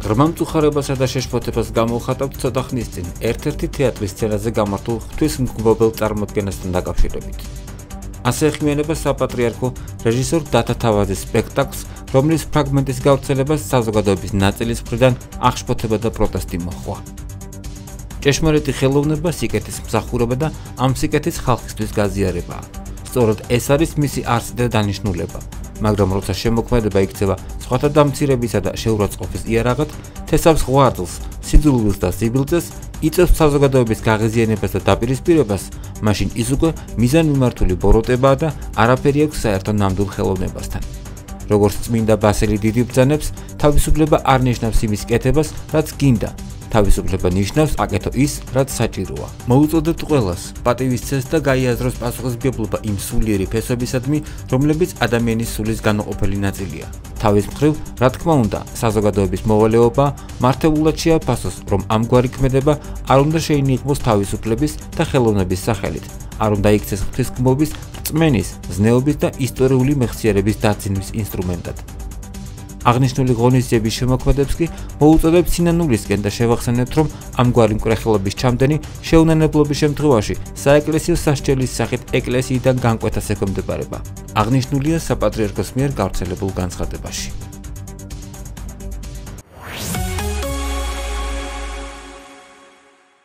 ღრმა მწუხარებასა და შეშფოთებას გამოუხატავთ ცოტა ხნის წინ ერთ-ერთი თეატრის სცენაზე გამართულ ღვთისმგბობელ წარმოდგენასთან დაკავშირებით. ასე ეხმიანება საპატრიარქო რეჟისორ დათა თავაძის სპექტაკლს, რომლის ფრაგმენტის გავრცელებას საზოგადოების ნაწილის მხრიდან აღშფოთება და პროტესტი მოჰყვა. ჭეშმარიტი ხელოვნება, სიკეთის მსახურება და ამ სიკეთის ხალხისთვის გაზიარებაა. სწორედ ეს არის მისი არსი და დანიშნულება. მაგრამ როცა შემოქმედება იქცევა სხვათა დამცირებისა და შეურაცხყოფის იარაღად, თესავს ღვაწლს, სიძულვილს და სიბილწეს, იწევს საზოგადოების გაღიზიანებას და დაპირისპირებას, მაშინ ის უკვე მიზანმიმართული ბოროტებაა და არაფერი აქვს საერთო ნამდვილ ხელოვნებასთან. როგორც წმინდა ბასილი დიდი ბრძანებს, თავისუფლება არ ნიშნავს იმის კეთებას, რაც გინდა. თავისუფლება ნიშნავს აკეთო ის, რაც საჭიროა. მოუწოდებთ ყველას, პატივისცეს და გაიაზროს პასუხისმგებლობა იმ სულიერი ფესვებისადმი, რომლებიც ადამიანის სულის განუყოფელი ნაწილია. თავის მხრივ, რა თქმა უნდა, საზოგადოების მოვალეობა მართებულად შეაფასოს, რომ ამგვარი ქმედება არ უნდა შეინიღბოს თავისუფლების და ხელოვნების სახელით, არ უნდა იქცეს ღვთისმგბობის, რწმენის, ზნეობის და ისტორიული მეხსიერების დაძინვის ინსტრუმენტად. აღნიშნული ღონისძიების შემოქმედებს კი მოუწოდებთ სინანულისკენ და შევახსენებთ, რომ ამგვარი მკრეხელობის ჩამდენი შეუნანებლობის შემთხვევაში საეკლესიო სასჯელის სახით ეკლესიიდან განკვეთას ექვემდებარება. აღნიშნულია საპატრიარქოს მიერ გავრცელებულ განცხადებაში.